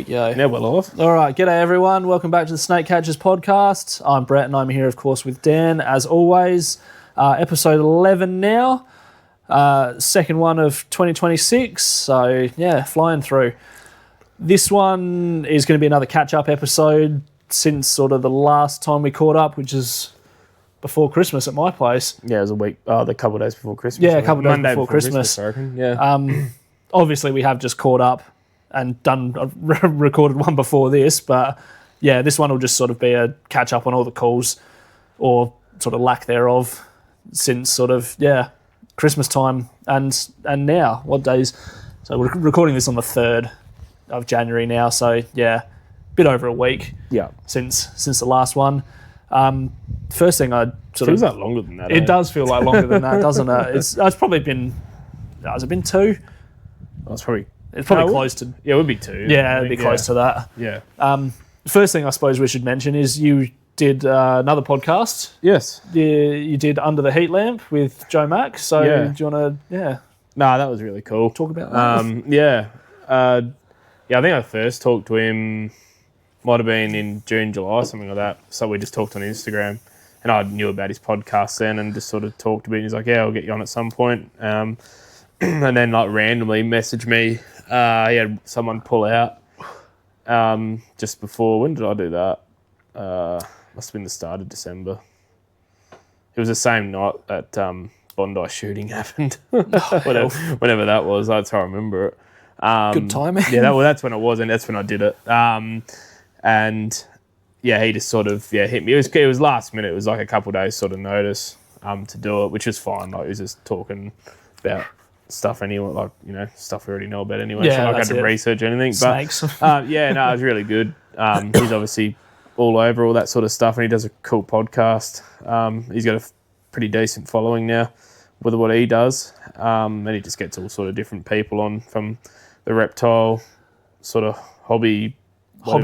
go. Now we're live. All right, g'day everyone. Welcome back to the Snake Catchers podcast. I'm Brett and I'm here, of course, with Dan, as always. Episode 11 now, second one of 2026. So, yeah, flying through. This one is going to be another catch-up episode since sort of the last time we caught up, which is before Christmas at my place. Yeah, it was a week, the couple of days before Christmas. Yeah, a couple of days Monday before Christmas. I reckon. Yeah. Obviously, we have just caught up and recorded one before this, but yeah, this one will just sort of be a catch up on all the calls or sort of lack thereof since sort of, Christmas time and now. What days? So we're recording this on the 3rd of January now, so yeah, bit over a week since the last one. First thing I sort feels of... like longer than that. It does feel like longer than that, doesn't it? It's probably been... Has it been 2? It's probably close to... Yeah, it would be 2. Yeah, it'd be close to that. Yeah. First thing I suppose we should mention is you did another podcast. Yes. You did Under the Heat Lamp with Joe Mack. So do you want to, No, that was really cool. talk about that? I think I first talked to him, might have been in June, July, something like that. So we just talked on Instagram. And I knew about his podcast then and just sort of talked a bit. And he's like, yeah, I'll get you on at some point. And then like randomly messaged me. He had someone pull out just before. When did I do that? Must have been the start of December. It was the same night that Bondi shooting happened. Whenever that was, that's how I remember it. Good timing. That's when it was, and that's when I did it. And yeah, he just sort of hit me. It was last minute. It was like a couple of days sort of notice to do it, which is fine. Like he was just talking about stuff anyway, like stuff we already know about anyway. Yeah, so I had to research anything. Snakes. But it was really good. He's obviously all over all that sort of stuff, and he does a cool podcast. He's got a pretty decent following now with what he does, and he just gets all sort of different people on from the reptile sort of hobby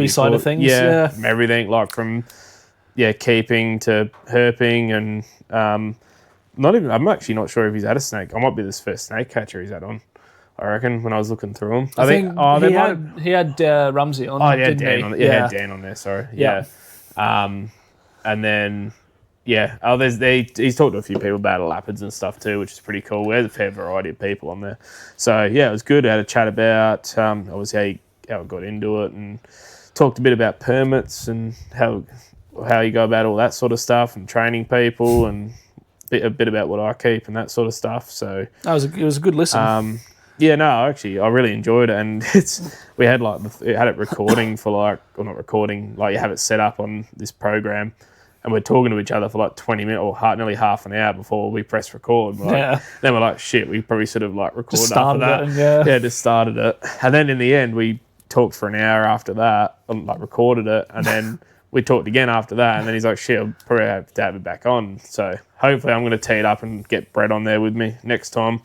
side of things. From everything, like from keeping to herping and I'm actually not sure if he's had a snake. I might be this first snake catcher he's had on, I reckon, when I was looking through them. I think he had Rumsey on. Oh, yeah, Dan on. he had Dan on there, sorry. Yeah. And then, he's talked to a few people about lapids and stuff too, which is pretty cool. There's a fair variety of people on there. So, yeah, it was good. I had a chat about, obviously, how I got into it and talked a bit about permits and how you go about all that sort of stuff and training people and a bit about what I keep and that sort of stuff. So it was a good listen. Actually, I really enjoyed it, and we had it recording for not recording, you have it set up on this program, and we're talking to each other for 20 minutes or nearly half an hour before we press record. Then we're like, shit, we probably should have recorded after that. Just started it, and then in the end we talked for an hour after that, recorded it, and then. We talked again after that, and then he's like, shit, I'll probably have to have it back on. So hopefully I'm going to tee it up and get Brett on there with me next time,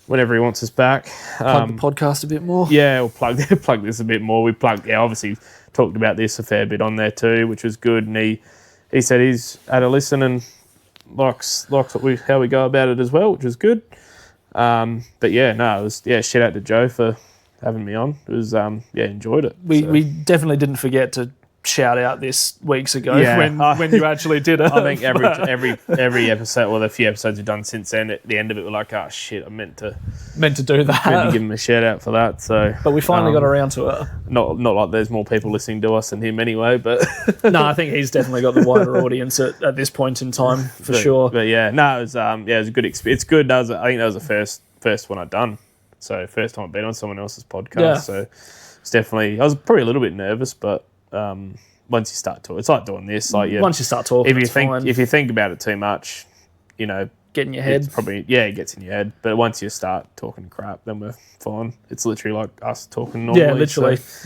whenever he wants us back. Plug the podcast a bit more. Yeah, we'll plug this a bit more. We obviously talked about this a fair bit on there too, which was good. And he said he's had a listen and likes how we go about it as well, which was good. It was, shout out to Joe for having me on. It was, enjoyed it. We definitely didn't forget to shout out this weeks ago when you actually did it. I think every episode, or the few episodes we've done since then, at the end of it, we're like, oh shit, I meant to do that. Meant to give him a shout out for that. So, but we finally got around to it. Not like there's more people listening to us than him anyway, but no, I think he's definitely got the wider audience at this point in time for sure. But it was it was a good experience. It's good. I think that was the first one I'd done. So first time I've been on someone else's podcast. Yeah. So it's definitely. I was probably a little bit nervous, but. Once you start talking, it's like doing this. Once you start talking, if you think about it too much, get in your head. It's probably it gets in your head. But once you start talking crap, then we're fine. It's literally like us talking normally. Yeah,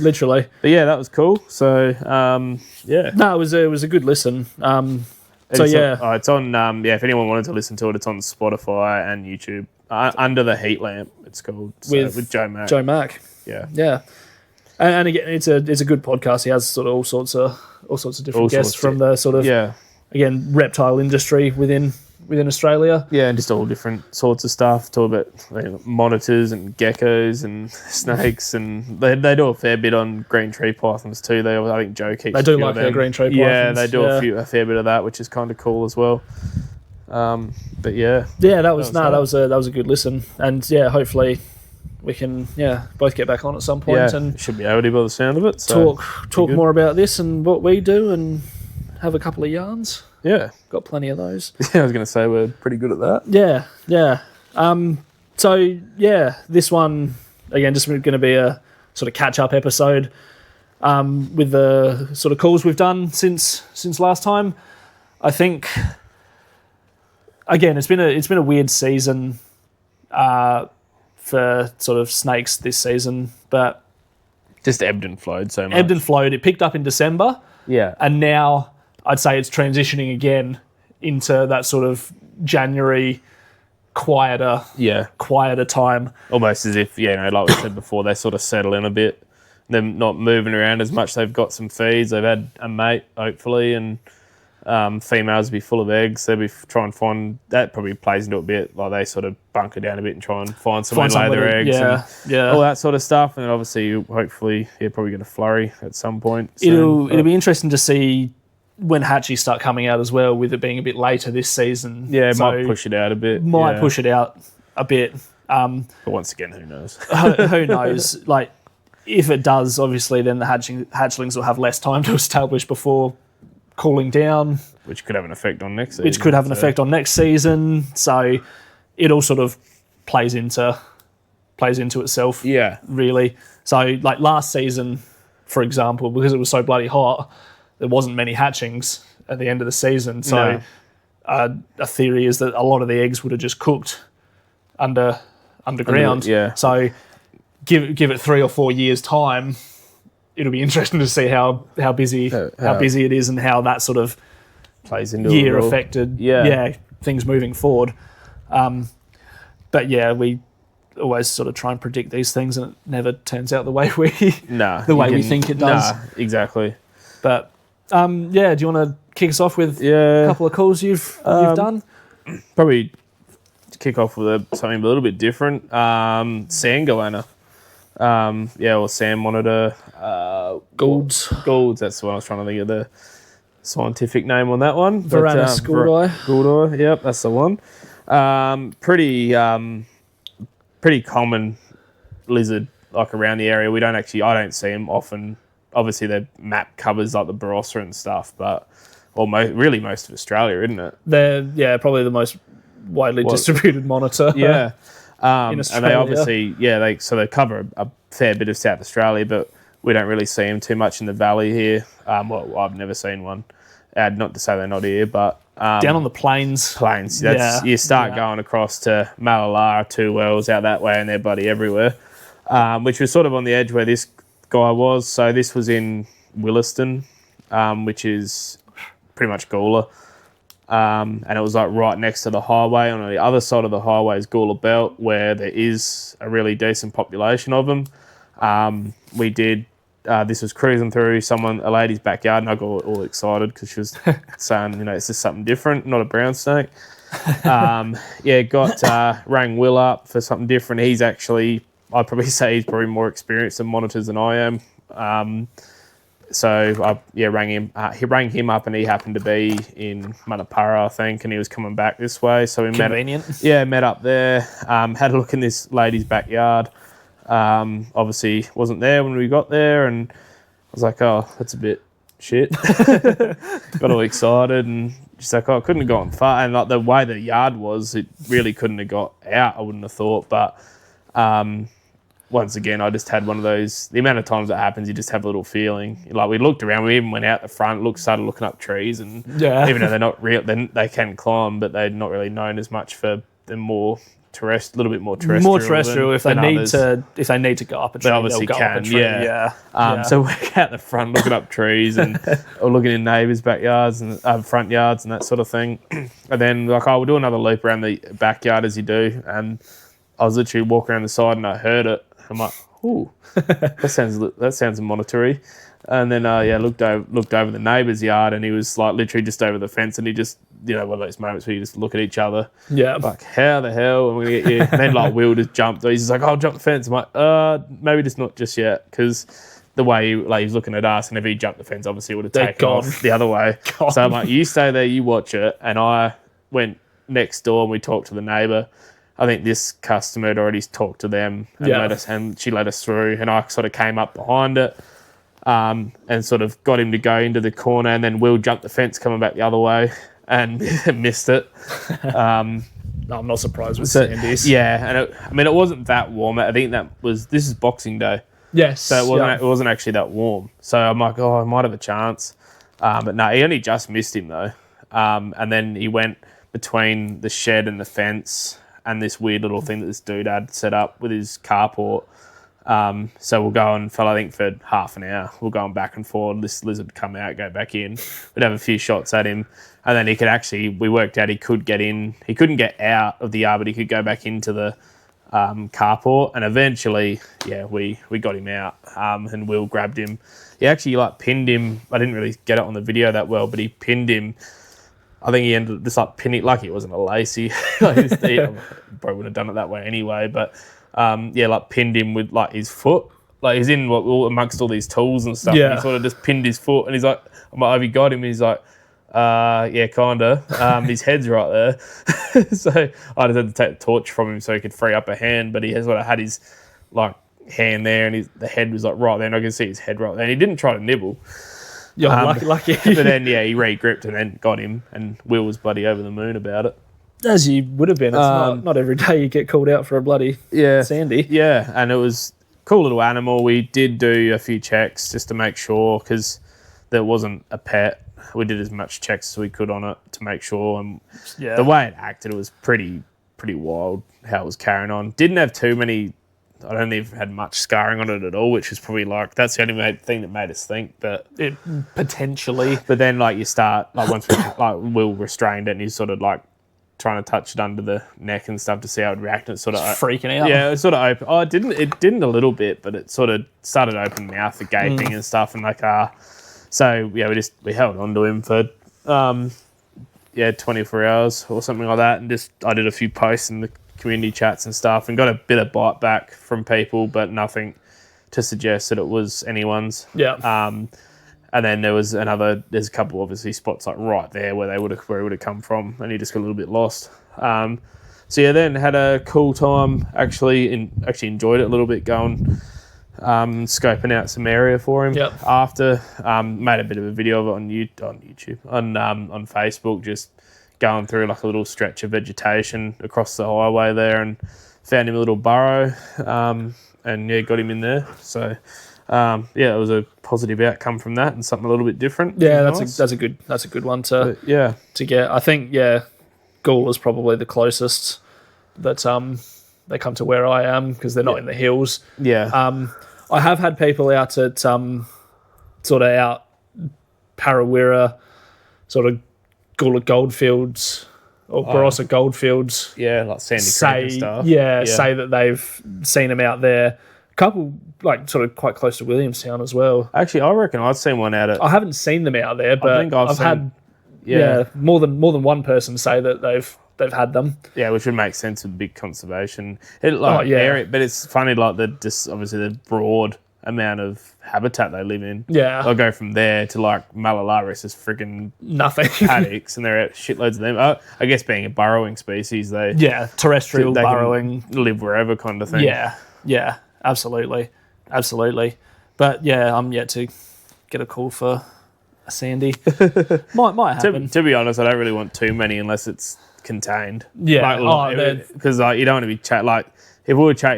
literally. But yeah, that was cool. So no, it was a good listen. It's on. If anyone wanted to listen to it, it's on Spotify and YouTube. Under the Heat Lamp, it's called with Joe Mack. Joe Mack. Yeah. And again, it's a good podcast. He has sort of all sorts of different guests from the sort of again reptile industry within within Australia. Yeah, and just all different sorts of stuff. Talk about monitors and geckos and snakes, and they do a fair bit on green tree pythons too. I think Joe keeps. They do like their green tree pythons. Yeah, they do a fair bit of that, which is kind of cool as well. But yeah, that was a good listen, and hopefully we can both get back on at some point and should be able to by the sound of it. So talk more about this and what we do and have a couple of yarns. Yeah, got plenty of those. Yeah, I was going to say we're pretty good at that. Yeah. This one again just going to be a sort of catch up episode with the sort of calls we've done since last time. I think again it's been a weird season for sort of snakes this season, but just ebbed and flowed so much. Ebbed and flowed. It picked up in December. Yeah, and now I'd say it's transitioning again into that sort of January quieter time. Almost as if, like we said before, they sort of settle in a bit. They're not moving around as much. They've got some feeds. They've had a mate, hopefully, and females will be full of eggs. They'll be trying to find... That probably plays into it a bit. Like they sort of bunker down a bit and try and find somewhere to lay their eggs. All that sort of stuff. And then obviously, hopefully, you're probably going to flurry at some point. It'll be interesting to see when hatchies start coming out as well, with it being a bit later this season. Yeah, it might push it out a bit. Push it out a bit. But once again, who knows? Who knows? Like, if it does, obviously, then the hatchlings will have less time to establish before cooling down. Which could have an effect on next season. So it all sort of plays into itself. Yeah. Really. So, like, last season, for example, because it was so bloody hot, there wasn't many hatchings at the end of the season. So a theory is that a lot of the eggs would have just cooked underground. So give it 3 or 4 years time, it'll be interesting to see how busy it is and how that sort of plays into year affected things moving forward. But we always sort of try and predict these things, and it never turns out the way we think it does. Exactly. But do you want to kick us off with a couple of calls you've done? Probably kick off with something a little bit different. Sand Goanna. Sand monitor. Goulds. That's what I was trying to think of the scientific name on that one. Varanus gouldi. Yep, that's the one. Pretty common lizard, like around the area. I don't see them often. Obviously, their map covers like the Barossa and stuff, but really most of Australia, isn't it? They're probably the most widely distributed monitor. Yeah, in Australia. And they obviously they cover a fair bit of South Australia, but we don't really see them too much in the valley here. I've never seen one. Not to say they're not here, but down on the plains. You start going across to Malalara, Two Wells, out that way, and they're bloody everywhere. Which was sort of on the edge where this guy was. So this was in Williston, which is pretty much Gawler. And it was like right next to the highway. On the other side of the highway is Gawler Belt, where there is a really decent population of them. This was cruising through a lady's backyard, and I got all excited because she was saying, it's just something different, not a brown snake. Rang Will up for something different. I'd probably say he's probably more experienced in monitors than I am. So I rang him. He rang him up, and he happened to be in Manapara, I think, and he was coming back this way. So we met up there. Had a look in this lady's backyard. Obviously wasn't there when we got there, and I was like, oh, that's a bit shit. Got all excited, and she's like, oh, it couldn't have gone far. And like the way the yard was, it really couldn't have got out, I wouldn't have thought. But once again, I just had one of those, the amount of times that happens, you just have a little feeling. Like we looked around, we even went out the front, started looking up trees, and even though they're not real, they can climb, but they're not really known as much for them more little bit more terrestrial. More terrestrial if they need to go up a tree. They obviously can, So we're out the front looking up trees and or looking in neighbours' backyards and front yards and that sort of thing. And then we'll do another loop around the backyard as you do. And I was literally walking around the side and I heard it. I'm like, ooh, that sounds monitory. And then looked over the neighbour's yard, and he was like literally just over the fence, and he just, one of those moments where you just look at each other, like, how the hell am I gonna get you? And then like Will just jumped. He's just like, I'll jump the fence. I'm like, maybe just not just yet, because the way he's looking at us, and if he jumped the fence, obviously would have taken off the other way. Gone. So I'm like, you stay there, you watch it, and I went next door and we talked to the neighbour. I think this customer had already talked to them and she let us through, and I sort of came up behind it. And sort of got him to go into the corner, and then Will jumped the fence coming back the other way and missed it. No, I'm not surprised with Sandy's. Yeah, and it wasn't that warm. I think this is Boxing Day. Yes. So it wasn't actually that warm. So I'm like, I might have a chance. But no, he only just missed him though. And then he went between the shed and the fence and this weird little thing that this dude had set up with his carport. So we'll go and I think for half an hour, we're going back and forth. This lizard would come out, go back in. We'd have a few shots at him. And then we worked out he could get in. He couldn't get out of the yard, but he could go back into the carport. And eventually, we got him out, and Will grabbed him. He actually pinned him. I didn't really get it on the video that well, but he pinned him. I think he ended up just pinning, lucky it wasn't a lacy. He probably would have done it that way anyway, but pinned him with his foot. He's in amongst all these tools and stuff. And he sort of just pinned his foot, and he's like, I'm like, have you got him? And he's like, yeah, kinda. His head's right there. So I just had to take the torch from him so he could free up a hand, but he sort of had his hand there, and the head was right there, and I could see his head right there. And he didn't try to nibble. Lucky. But then he re-gripped and then got him, and Will was bloody over the moon about it. As you would have been. It's not every day you get called out for a bloody Sandy. Yeah, and it was a cool little animal. We did do a few checks just to make sure, because there wasn't a pet. We did as much checks as we could on it to make sure. And the way it acted, it was pretty wild how it was carrying on. Didn't have too many. I don't think it had much scarring on it at all, which was probably that's the only thing that made us think. But it potentially. But then you start once Will restrained it, and he's sort of trying to touch it under the neck and stuff to see how it reacted. It's sort of freaking out. Yeah, it sort of open. Oh, it didn't a little bit, but it sort of started opening mouth, the gaping and stuff, and So we held on to him for 24 hours or something like that, and I did a few posts in the community chats and stuff, and got a bit of bite back from people, but nothing to suggest that it was anyone's. Yeah. And then there's a couple obviously spots right there where it would have come from, and he just got a little bit lost. Then had a cool time. Actually enjoyed it a little bit, going scoping out some area for him. Yep. After made a bit of a video of it on YouTube, on Facebook, just going through a little stretch of vegetation across the highway there, and found him a little burrow, and got him in there. So it was a positive outcome from that, and something a little bit different. Yeah, that's a good one to get. I think Goanna's probably the closest that they come to where I am, because they're not in the hills. Yeah. I have had people out at sort of out Parawira, sort of Goanna goldfields or Barossa goldfields. Yeah, like Sandy Creek and stuff. Say that they've seen him out there. A couple sort of quite close to Williamstown as well. Actually, I reckon I've seen one out at. I haven't seen them out there, but I think I've had more than one person say that they've had them. Yeah, which would make sense with big conservation. Area, but it's funny obviously the broad amount of habitat they live in. Yeah. They'll go from there to Malalaris is freaking nothing paddocks, and there are shitloads of them. I guess being a burrowing species, terrestrial they burrowing, can live wherever kind of thing. Yeah, absolutely. But I'm yet to get a call for a Sandy. might happen. To be honest, I don't really want too many unless it's contained. Yeah, because you don't want to be if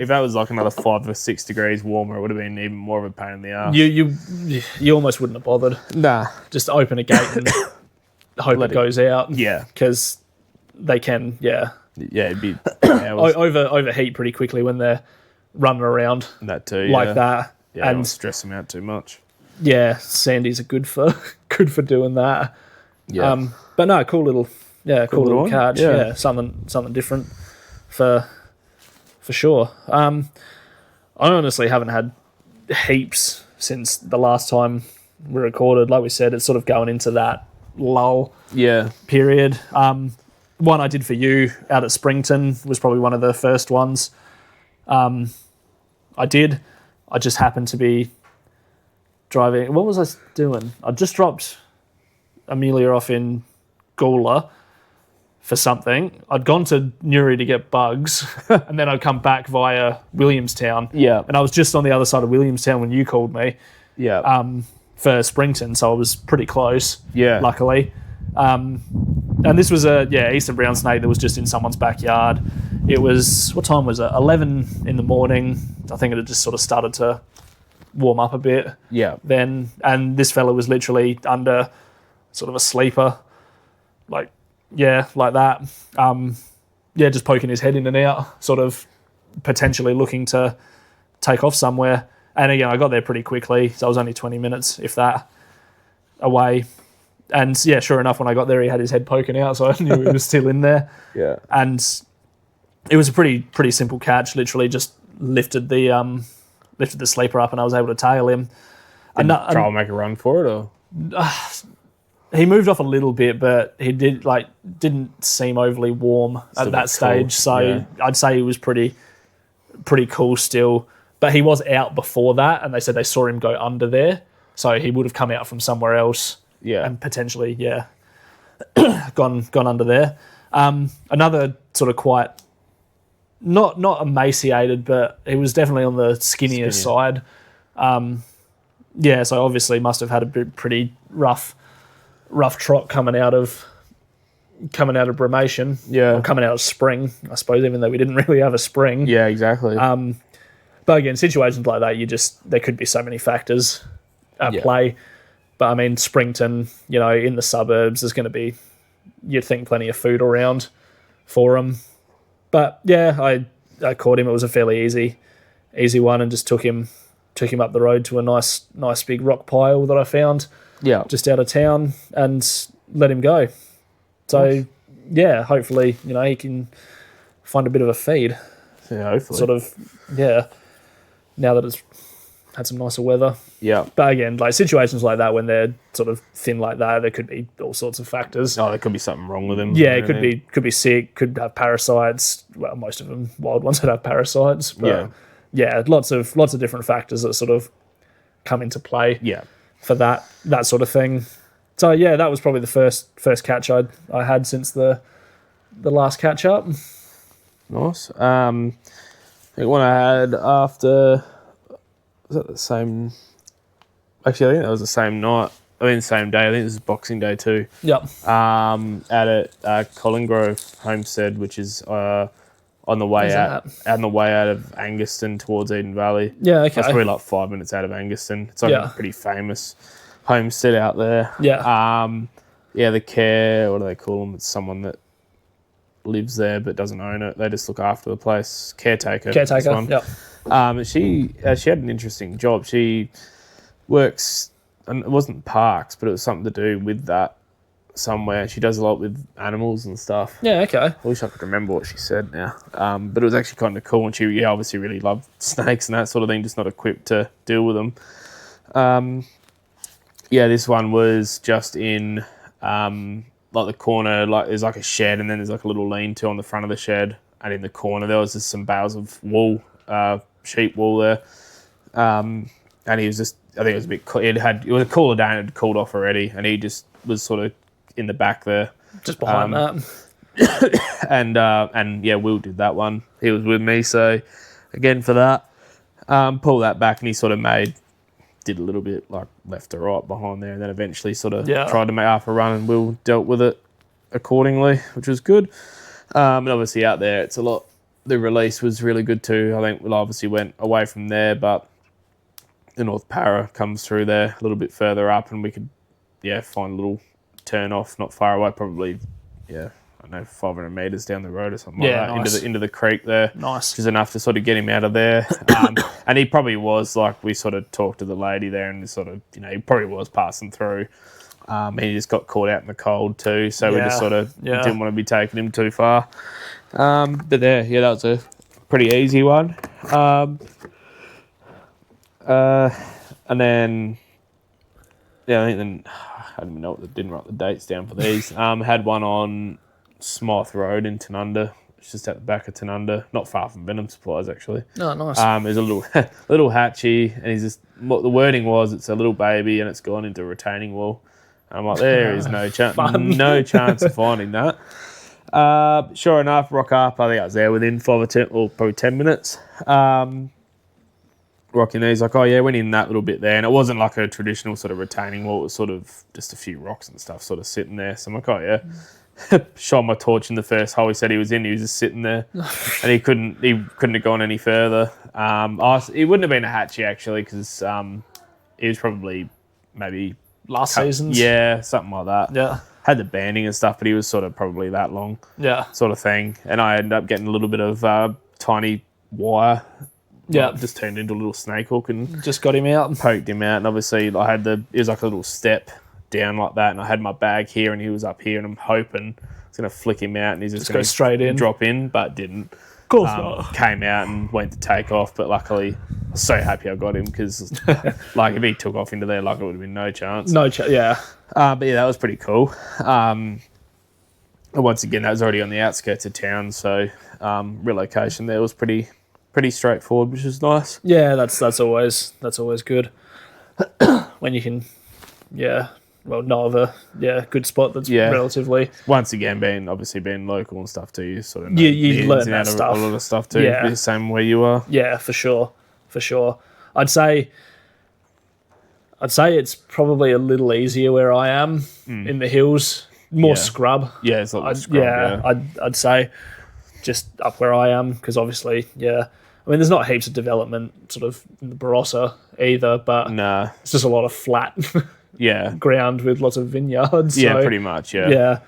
that was another 5 or 6 degrees warmer, it would have been even more of a pain in the ass. You almost wouldn't have bothered. Nah, just open a gate and hope it goes out. Yeah, because they can. It'd be overheat pretty quickly when they're running around. That too, that. Yeah, and stress them out too much. Yeah, Sandy's are good for doing that. Yeah, but no, cool little catch. Yeah, something different for sure. I honestly haven't had heaps since the last time we recorded. Like we said, it's sort of going into that lull Yeah. period. One I did for you out at Springton was probably one of the first ones I did. I just happened to be driving. What was I doing? I just dropped Amelia off in Goanna for something. I'd gone to Newry to get bugs, and then I'd come back via Williamstown. Yeah. And I was just on the other side of Williamstown when you called me Yeah. for Springton, so I was pretty close, Yeah. luckily. And this was Eastern brown snake that was just in someone's backyard. It was, what time was it? 11 in the morning. I think it had just sort of started to warm up a bit Yeah. then. And this fella was literally under sort of a sleeper, like that. Just poking his head in and out, sort of potentially looking to take off somewhere. And again, I got there pretty quickly, so I was only 20 minutes, if that, away. And yeah, sure enough, when I got there, he had his head poking out, so I knew he was still in there. Yeah. And it was a pretty simple catch. Literally, just lifted the sleeper up, and I was able to tail him. Try and make a run for it, or he moved off a little bit, but he didn't seem overly warm at that stage. Cool. So Yeah. I'd say he was pretty cool still. But he was out before that, and they said they saw him go under there, so he would have come out from somewhere else. Yeah. And potentially, gone under there. Another sort of quite not emaciated, but he was definitely on the skinnier side. So obviously must have had a pretty rough trot coming out of brumation. Yeah. Or coming out of spring, I suppose, even though we didn't really have a spring. Yeah, exactly. But again, situations like that, there could be so many factors at play. But I mean, Springton, in the suburbs, there's going to be, you'd think, plenty of food around for him. But yeah, I caught him. It was a fairly easy one, and just took him up the road to a nice big rock pile that I found just out of town, and let him go. So yeah, hopefully, he can find a bit of a feed. Yeah, hopefully. Sort of, now that it's had some nicer weather. Yeah. But again, like situations like that, when they're sort of thin like that, there could be all sorts of factors. Oh, there could be something wrong with him. Yeah, it could be sick, could have parasites. Well, most of them wild ones that have parasites. But lots of different factors that sort of come into play. Yeah. For that sort of thing. So yeah, that was probably the first catch I had since the last catch up. Nice. I think one I had after, was that the same? Actually, I think that was the same night. I mean, the same day. I think this is Boxing Day too. Yep. Out at Colin Grove Homestead, which is on the way out of Anguston towards Eden Valley. Yeah, okay. That's probably like 5 minutes out of Anguston. It's like a pretty famous homestead out there. Yeah. The care, what do they call them? It's someone that lives there but doesn't own it. They just look after the place. Caretaker. Yep. She had an interesting job. She works, and it wasn't parks, but it was something to do with that somewhere. She does a lot with animals and stuff. Yeah, okay. I wish I could remember what she said now. But it was actually kind of cool, and she obviously really loved snakes and that sort of thing, just not equipped to deal with them. This one was just in like the corner, like there's like a shed, and then there's like a little lean-to on the front of the shed, and in the corner there was just some bales of wool, sheep wool there. And he was just, I think it was a bit, it was a cooler day and it had cooled off already, and he just was sort of in the back there. Just behind that. And Will did that one. He was with me, so again for that, pull that back, and he sort of did a little bit like left to right behind there, and then eventually sort of tried to make half a run, and Will dealt with it accordingly, which was good. And obviously out there, it's a lot. The release was really good too. I think Will obviously went away from there, but the North Para comes through there a little bit further up, and we could find a little turn off not far away, probably I don't know, 500 metres down the road or something like that, nice. into the creek there. Nice. Which is enough to sort of get him out of there. And he probably was, like, we sort of talked to the lady there, and sort of, he probably was passing through. He just got caught out in the cold too, so we just sort of didn't want to be taking him too far. But there, that was a pretty easy one. And then Yeah, I think then I don't even know didn't write the dates down for these. Had one on Smythe Road in Tanunda. It's just at the back of Tanunda, not far from Venom Supplies actually. Oh, nice. There's a little little hatchie, and he's just what the wording was. It's a little baby, and it's gone into retaining wall. And I'm like, there is no chance, no chance of finding that. Sure enough, rock up. I think I was there within 5 or 10, or probably 10 minutes. Rocking these, like, oh yeah, went in that little bit there, and it wasn't like a traditional sort of retaining wall. It was sort of just a few rocks and stuff, sort of sitting there. So I'm like, oh yeah. Shone my torch in the first hole he said he was in. He was just sitting there, and he couldn't have gone any further. It wouldn't have been a hatchie actually, because he was probably maybe Last season's? Yeah, something like that. Yeah. Had the banding and stuff, but he was sort of probably that long. Yeah. Sort of thing. And I ended up getting a little bit of tiny wire. Yeah. Just turned into a little snake hook and Just got him out. poked him out. And obviously it was like a little step down like that, and I had my bag here and he was up here, and I'm hoping it's going to flick him out and he's just going go to straight in. drop in, but didn't. Of course not. Came out and went to take off, but luckily I was so happy I got him, because like if he took off into there, like it would have been no chance. Yeah. But yeah, that was pretty cool. Once again, that was already on the outskirts of town, so relocation there was pretty straightforward, which is nice. Yeah, that's always good. When you can, know of a good spot that's relatively. Once again, being local and stuff too, you sort of know you the learn ins and that outs of stuff. a lot of stuff too. Yeah. Be the same where you are. Yeah, for sure. I'd say it's probably a little easier where I am in the hills. More scrub. Yeah, it's a lot scrub. I'd say just up where I am, because obviously, I mean, there's not heaps of development sort of in the Barossa either, but it's just a lot of flat ground with lots of vineyards. Yeah, so, pretty much, yeah.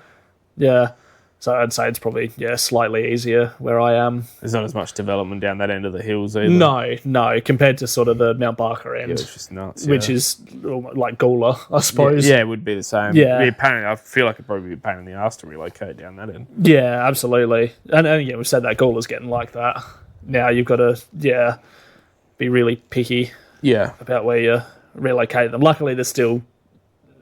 Yeah. So I'd say it's probably, slightly easier where I am. There's not as much development down that end of the hills either. No, compared to sort of the Mount Barker end. Yeah, it's just nuts. Which is like Goanna, I suppose. Yeah, it would be the same. Yeah. I feel like it'd probably be a pain in the arse to relocate down that end. Yeah, absolutely. And we've said that Goanna's getting like that. Now you've got to, be really picky about where you relocate them. Luckily, there's still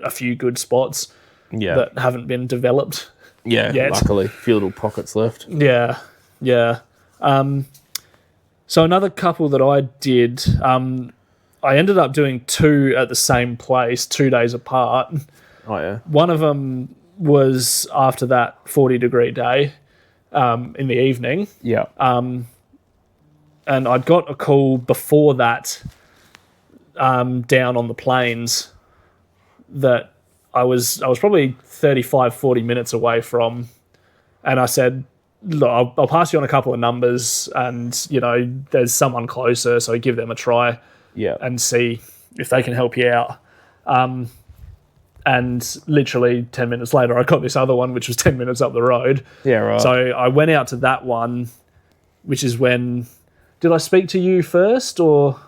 a few good spots that haven't been developed. Yeah, yet. Luckily. A few little pockets left. Yeah. So another couple that I did, I ended up doing 2 at the same place, 2 days apart. Oh, yeah. One of them was after that 40-degree day in the evening. Yeah. And I'd got a call before that down on the plains that I was probably 35, 40 minutes away from. And I said, look, I'll pass you on a couple of numbers, and, there's someone closer, so give them a try and see if they can help you out. And literally 10 minutes later, I got this other one, which was 10 minutes up the road. Yeah, right. So I went out to that one, which is when... Did I speak to you first, or...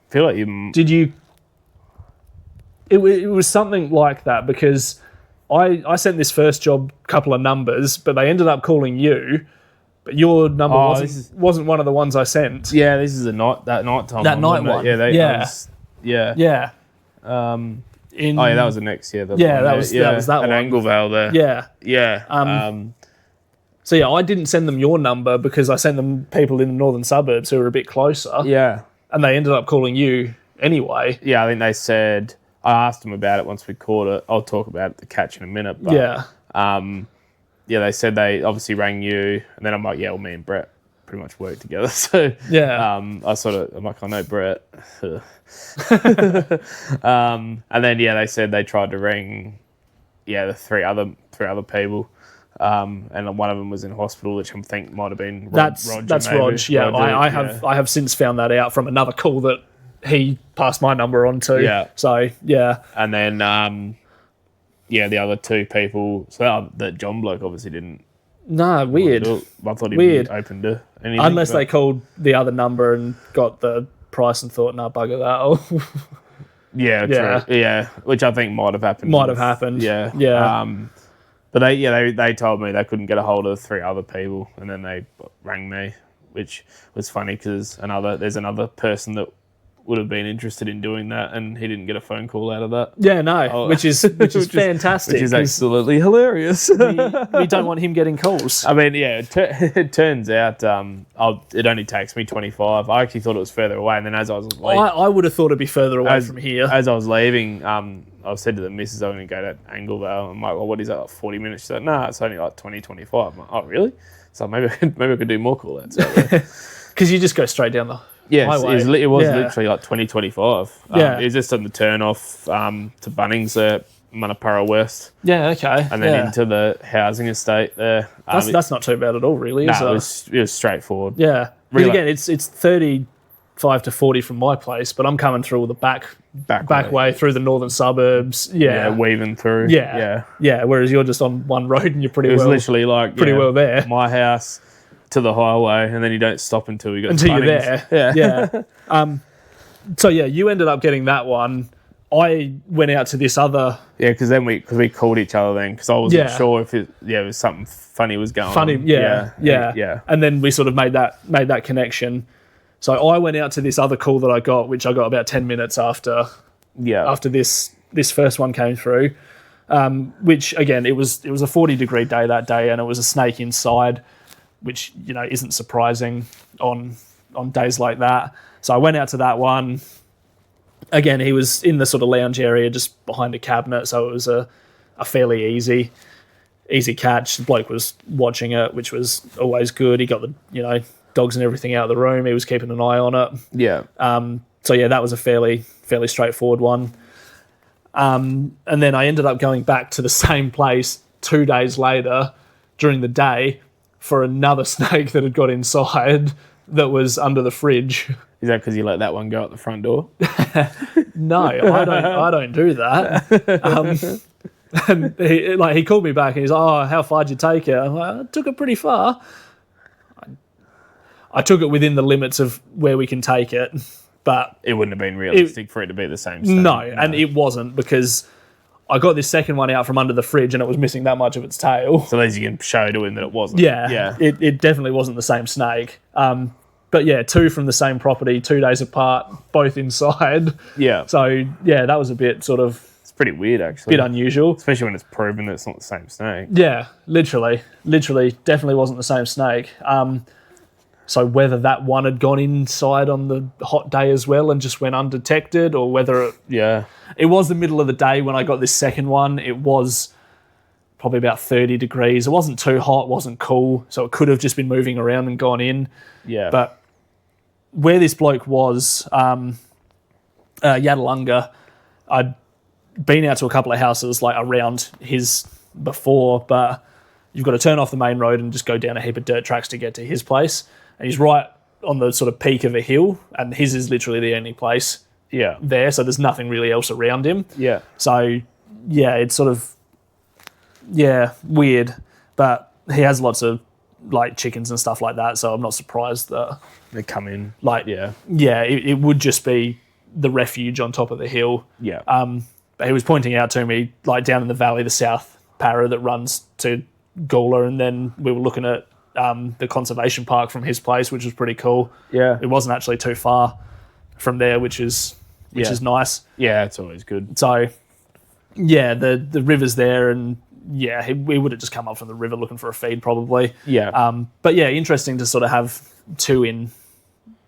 I feel like you... Did you... It was something like that, because I sent this first job couple of numbers, but they ended up calling you, but your number wasn't one of the ones I sent. Yeah, this is that night time. That night one. Yeah. Yeah. That was the next. Yeah, that was that one. An Anglevale there. Yeah. Yeah. So yeah, I didn't send them your number because I sent them people in the northern suburbs who were a bit closer. Yeah. And they ended up calling you anyway. Yeah, I think they said... I asked them about it once we caught it. I'll talk about the catch in a minute. But, they said they obviously rang you, and then I'm like, yeah, well, me and Brett pretty much work together. So I'm like, I know Brett. And then they said they tried to ring the three other people. And one of them was in hospital, which I think might have been Roger. That's Rog. Yeah, I have since found that out from another call that he passed my number on to. Yeah. So yeah. And then the other 2 people. So that John bloke obviously didn't. No, weird. I thought he'd be open to anything. Unless they called the other number and got the price and thought, nah, bugger that. Yeah, true. Yeah, which I think might have happened. Yeah. But they told me they couldn't get a hold of 3 other people, and then they rang me, which was funny because there's another person that would have been interested in doing that, and he didn't get a phone call out of that. Yeah, no, which is fantastic. Which is absolutely hilarious. we don't want him getting calls. I mean, yeah, it turns out it only takes me 25. I actually thought it was further away, and then as I was leaving, I would have thought it'd be further away from here. As I was leaving, I said to the missus, I'm going to go to Anglevale. I'm like, well, what is that, like 40 minutes? She's like, nah, it's only like 20, 25. I'm like, oh, really? So maybe I could do more call-outs out there. Because you just go straight down the highway. It was literally like 20, 25. Yeah. It was just on the turn off to Bunnings, Manapara West. Yeah, okay. And then into the housing estate there. That's not too bad at all, really. No, it was straightforward. Yeah. Really, again, it's 35 to 40 from my place, but I'm coming through the back way through the northern suburbs. Yeah. Weaving through. Yeah. Whereas you're just on one road and you're pretty literally like well there. My house to the highway, and then you don't stop until you're there. Yeah. So yeah, you ended up getting that one. I went out to this other. Yeah, because we called each other then, because I wasn't sure if it was something funny was going on. Yeah. And then we sort of made that connection. So I went out to this other call that I got, which I got about 10 minutes after this first one came through. Which again, it was a 40-degree day that day, and it was a snake inside, which isn't surprising on days like that. So I went out to that one. Again, he was in the sort of lounge area just behind a cabinet, so it was a fairly easy catch. The bloke was watching it, which was always good. He got the dogs and everything out of the room. He was keeping an eye on it. Yeah. So yeah, that was a fairly straightforward one. And then I ended up going back to the same place 2 days later during the day for another snake that had got inside that was under the fridge. Is that because you let that one go out the front door? No, I don't do that. And he called me back and he's like, oh, how far did you take it? I'm like, I took it pretty far. I took it within the limits of where we can take it, but it wouldn't have been realistic for it to be the same snake. No, and it wasn't, because I got this second one out from under the fridge and it was missing that much of its tail. So at least you can show to him that it wasn't. Yeah. It definitely wasn't the same snake. But yeah, 2 from the same property, 2 days apart, both inside. Yeah. So yeah, that was a bit sort of... It's pretty weird, actually. Bit unusual. Especially when it's proven that it's not the same snake. Yeah, literally, definitely wasn't the same snake. So whether that one had gone inside on the hot day as well and just went undetected, or whether it was the middle of the day when I got this second one. It was probably about 30 degrees. It wasn't too hot, wasn't cool, so it could have just been moving around and gone in. Yeah. But where this bloke was, Yadalunga, I'd been out to a couple of houses like around his before, but you've got to turn off the main road and just go down a heap of dirt tracks to get to his place. And he's right on the sort of peak of a hill, and his is literally the only place there, so there's nothing really else around him. Yeah. So, yeah, it's sort of, weird. But he has lots of, like, chickens and stuff like that, so I'm not surprised that... They come in. Like, it would just be the refuge on top of the hill. Yeah. But he was pointing out to me, like, down in the valley, the South Para that runs to Goanna, and then we were looking at the conservation park from his place, which was pretty cool. Yeah. It wasn't actually too far from there, which is nice. Yeah, it's always good. So, yeah, the river's there, and we would have just come up from the river looking for a feed probably. Yeah. But yeah, interesting to sort of have 2 in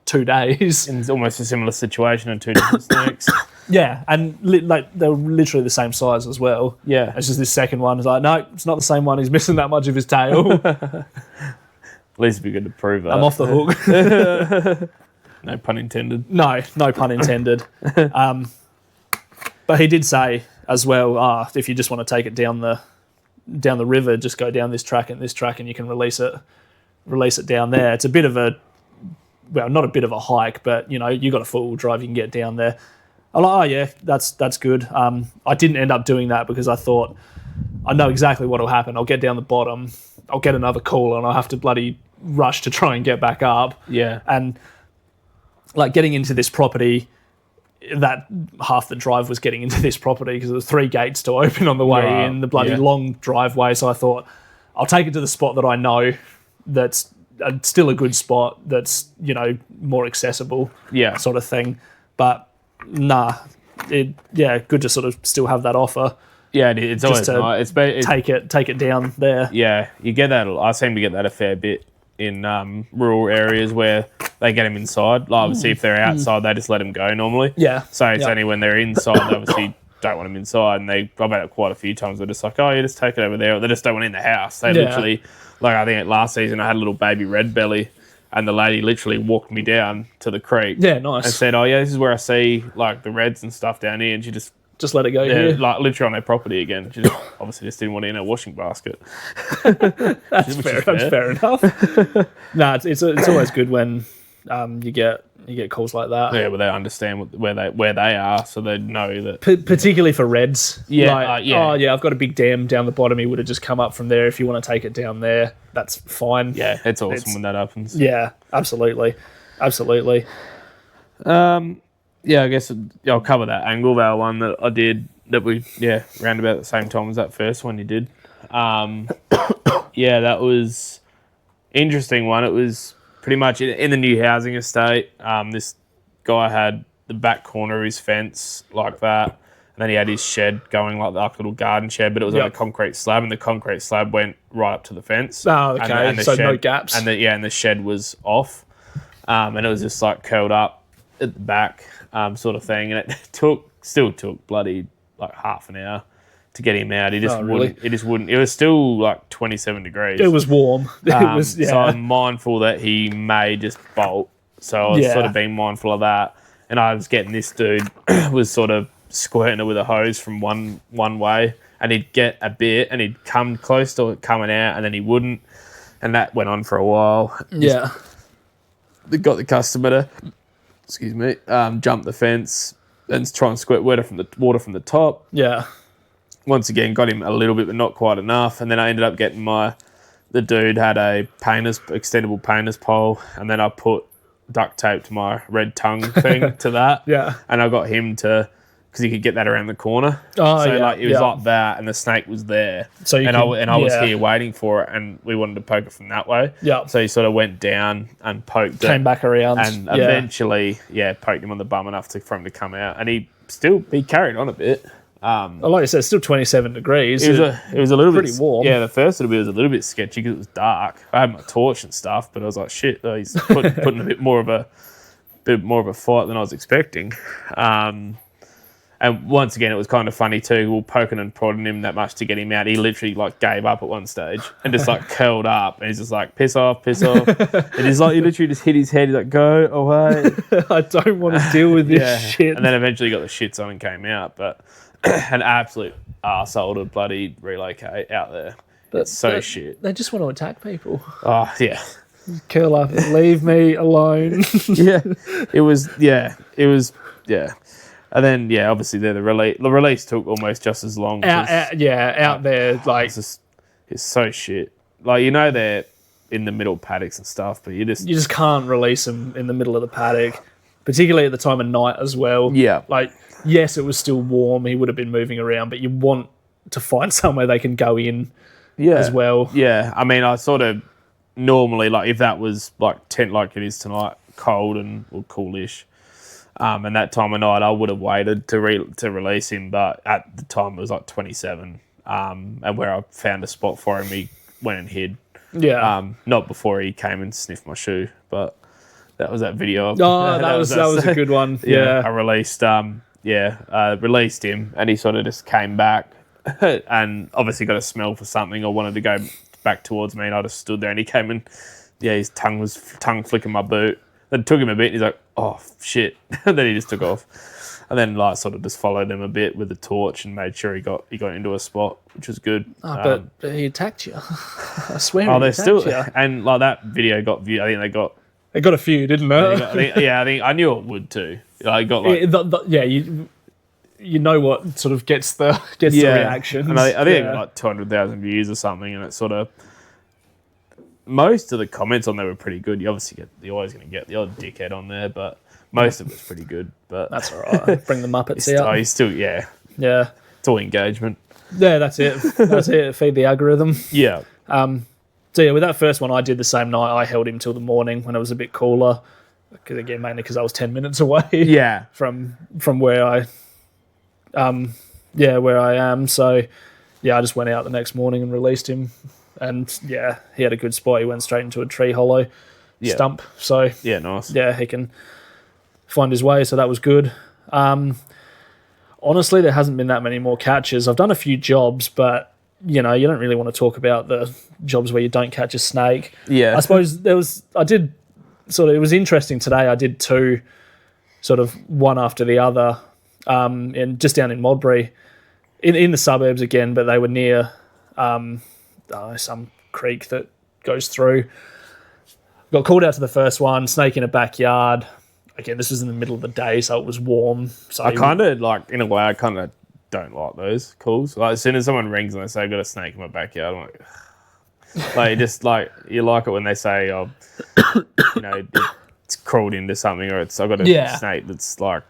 2 days. And it's almost a similar situation and 2 different snakes. Yeah, and they're literally the same size as well. Yeah. It's just this second one is like, no, it's not the same one. He's missing that much of his tail. At least it'd be good to prove that. I'm off the hook. No pun intended. No pun intended. But he did say as well, if you just want to take it down the river, just go down this track and you can release it down there. It's a bit of a, well, not a bit of a hike, but you got a 4-wheel drive, you can get down there. I'm like, oh yeah, that's good. I didn't end up doing that because I thought, I know exactly what will happen. I'll get down the bottom, I'll get another call, and I'll have to bloody rush to try and get back up. Yeah. And like getting into this property, that half the drive was getting into this property because there were 3 gates to open on the way in, the bloody long driveway. So I thought, I'll take it to the spot that I know that's still a good spot, that's, more accessible, sort of thing. But nah, good to sort of still have that offer. Yeah, it's always to nice. Take it down there. Yeah, you get that. I seem to get that a fair bit in rural areas where they get them inside. Like, obviously, if they're outside, they just let them go normally. Yeah. So it's only when they're inside, they obviously don't want them inside. And I've had it quite a few times. They're just like, oh, you just take it over there. Or they just don't want it in the house. They literally, like, I think last season I had a little baby red belly, and the lady literally walked me down to the creek. Yeah, nice. And said, oh, yeah, this is where I see, like, the reds and stuff down here. And she just let it go here. like literally on their property again. She just obviously just didn't want it in her washing basket. That's fair enough. Nah, it's always good when you get calls like that. Yeah, but they understand where they are, so they know that. Particularly for reds. Yeah, like, oh yeah, I've got a big dam down the bottom. He would have just come up from there. If you want to take it down there, that's fine. Yeah, it's awesome when that happens. Yeah, absolutely. Yeah, I guess I'll cover that Anglevale one that I did. That we around about the same time as that first one you did. Yeah, that was interesting one. It was pretty much in the new housing estate. This guy had the back corner of his fence like that, and then he had his shed going like a little garden shed, but it was on a concrete slab, and the concrete slab went right up to the fence. Oh, okay. And the so shed, no gaps. And the shed was off, and it was just like curled up at the back, sort of thing, and it still took bloody like half an hour to get him out. He just wouldn't. It just wouldn't. It was still like 27 degrees. It was warm. It was. Yeah. So I'm mindful that he may just bolt. So I was sort of being mindful of that, and I was getting this dude was sort of squirting it with a hose from one way, and he'd get a bit, and he'd come close to it coming out, and then he wouldn't, and that went on for a while. Yeah. They got the customer to. Excuse me, jump the fence and try and squirt water from the top. Yeah. Once again, got him a little bit, but not quite enough. And then I ended up getting the dude had a extendable painter's pole, and then I put duct tape to my red tongue thing to that. Yeah. And I got him to, because he could get that around the corner. Oh, so yeah. like it was like that, and the snake was there. So I was here waiting for it, and we wanted to poke it from that way. Yeah. So he sort of went down and poked it. Came back around. And eventually, poked him on the bum enough for him to come out. And he carried on a bit. Like I said, it's still 27 degrees. It was a little pretty bit warm. Yeah, the first little bit was a little bit sketchy because it was dark. I had my torch and stuff, but I was like, shit, he's putting a bit more of a fight than I was expecting. And once again, it was kind of funny too. We were poking and prodding him that much to get him out. He literally like gave up at one stage and just like curled up, and he's just like, piss off. And he's like, he literally just hit his head. He's like, go away. I don't want to deal with this shit. And then eventually got the shits on and came out, but an absolute arsehole to bloody relocate out there. But shit. They just want to attack people. Oh yeah. Curl up, leave me alone. It was. And then, obviously, the release took almost just as long. Out there, like it's so shit. Like, they're in the middle paddocks and stuff, but you just can't release them in the middle of the paddock, particularly at the time of night as well. Yeah, like yes, it was still warm. He would have been moving around, but you want to find somewhere they can go in. As well. Yeah, I mean, I sort of normally like if that was like like it is tonight, cold or coolish. And that time of night, I would have waited to release him, but at the time it was like 27. And where I found a spot for him, he went and hid. Yeah. Not before he came and sniffed my shoe, but that was that video. That was a good one. Yeah. I released released him, and he sort of just came back, and obviously got a smell for something or wanted to go back towards me, and I just stood there, and he came and his tongue flicking my boot. Then it took him a bit, and he's like, oh, shit. And then he just took off. And then like sort of just followed him a bit with the torch and made sure he got into a spot, which was good. But he attacked you. I swear he attacked you. And like that video got viewed. I think they got... It got a few, didn't it? I think I knew it would too. Like, got like... You know what sort of gets the reactions. And I think it got like 200,000 views or something, and it sort of... Most of the comments on there were pretty good. You're always going to get the odd dickhead on there, but most of it was pretty good. But that's all right. Bring the Muppets out. He's still, yeah. It's all engagement. Yeah, that's it. Feed the algorithm. Yeah. So with that first one, I did the same night. I held him till the morning when it was a bit cooler. Because again, mainly because I was 10 minutes away. Yeah. From where I, where I am. So, yeah, I just went out the next morning and released him, and yeah, he had a good spot. He went straight into a tree hollow stump. So yeah, nice. Yeah, he can find his way. So that was good. Honestly, there hasn't been that many more catches. I've done a few jobs, but you don't really want to talk about the jobs where you don't catch a snake. Yeah. I suppose it was interesting today. I did two, sort of one after the other, and just down in Modbury, in the suburbs again, but they were near some creek that goes through. Got called out to the first one, snake in a backyard. Again, this was in the middle of the day, so it was warm. So I kind of in a way, I kind of don't like those calls. Like, as soon as someone rings and they say, "I got a snake in my backyard," I'm like, you like it when they say, "Oh, it's crawled into something," or "I got a snake that's like,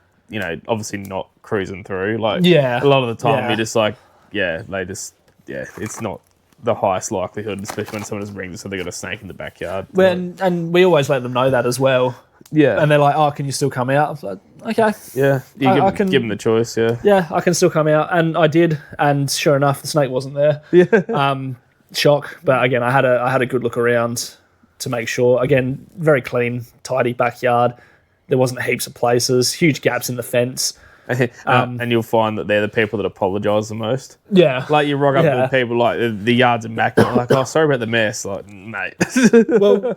obviously not cruising through." Like, a lot of the time, you're just like, it's not the highest likelihood, especially when someone just rings and says they got a snake in the backyard. And we always let them know that as well. Yeah. And they're like, "Oh, can you still come out?" I'm like, "Okay." Yeah. Give them the choice, yeah. Yeah, I can still come out. And I did. And sure enough, the snake wasn't there. Yeah. Shock. But again, I had a good look around to make sure. Again, very clean, tidy backyard. There wasn't heaps of places, huge gaps in the fence. And you'll find that they're the people that apologise the most. Yeah. Like, you rock up to the people, like, the yards immaculate, like, "Oh, sorry about the mess." Like, mate. Well,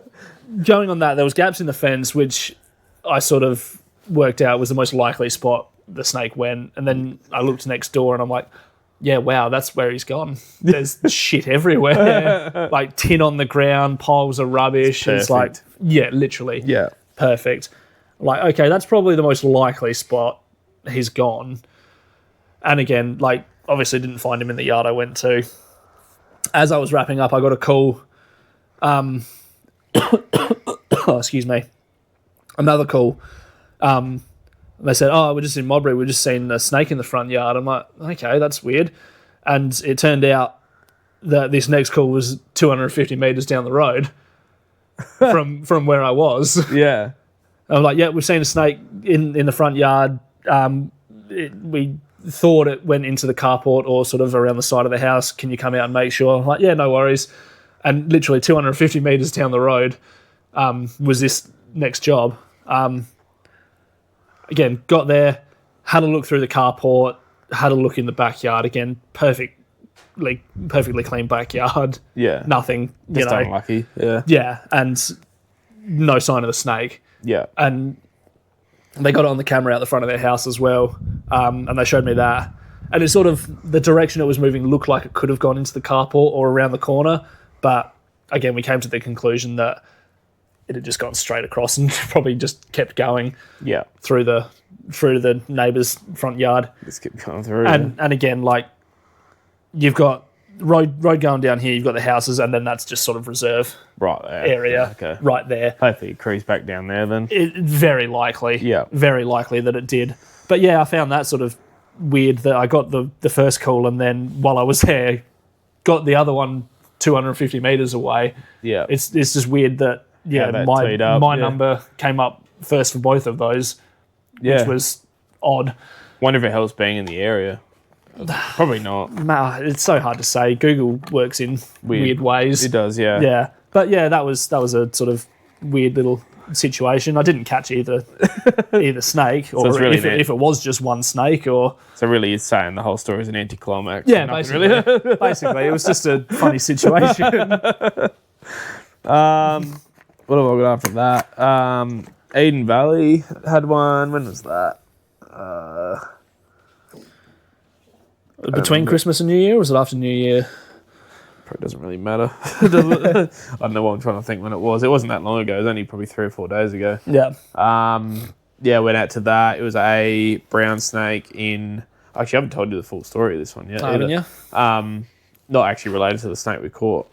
going on that, there was gaps in the fence, which I sort of worked out was the most likely spot the snake went. And then I looked next door and I'm like, yeah, wow, that's where he's gone. There's shit everywhere. Like tin on the ground, piles of rubbish. It's like, yeah, literally. Yeah. Perfect. Like, okay, that's probably the most likely spot he's gone. And again, like, obviously didn't find him in the yard I went to. As I was wrapping up, I got a call. Excuse me. Another call. They said, "Oh, we're just in Modbury. We're just seeing a snake in the front yard." I'm like, okay, that's weird. And it turned out that this next call was 250 metres down the road from where I was. Yeah. I'm like, yeah, we've seen a snake in the front yard. We thought it went into the carport or sort of around the side of the house. Can you come out and make sure? I'm like, yeah, no worries. And literally 250 metres down the road was this next job. Again, got there, had a look through the carport, had a look in the backyard. Again, perfectly clean backyard. Yeah. Nothing, Just unlucky. Yeah. Yeah, and no sign of the snake. Yeah. And they got it on the camera out the front of their house as well, and they showed me that. And it sort of, the direction it was moving looked like it could have gone into the carport or around the corner, but again, we came to the conclusion that it had just gone straight across and probably just kept going. Yeah. Through the neighbour's front yard. Just kept going through. And again, like, you've got road going down here, you've got the houses, and then that's just sort of reserve right there. area right there. Hopefully it cruised back down there then. Very likely. Yeah. Very likely that it did. But yeah, I found that sort of weird that I got the first call and then while I was there, got the other one 250 metres away. Yeah. It's just weird that, my number came up first for both of those, which was odd. Wonder if it helps being in the area. Probably not. It's so hard to say. Google works in weird ways. It does, yeah. Yeah. But yeah, that was a sort of weird little situation. I didn't catch either snake, or so really if it was just one snake, or so really you're saying the whole story is an anticlimax. Yeah, basically. Really. Basically, it was just a funny situation. What have I got after that? Eden Valley had one. When was that? Between Christmas and New Year, or was it after New Year? Probably doesn't really matter. I don't know what I'm trying to think when it was. It wasn't that long ago. It was only probably 3 or 4 days ago. Yeah. Went out to that. It was a brown snake in... Actually, I haven't told you the full story of this one yet. Haven't you? Not actually related to the snake we caught.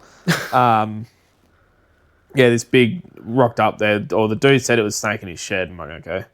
This big rocked up there, or the dude said it was a snake in his shed. I'm like, okay.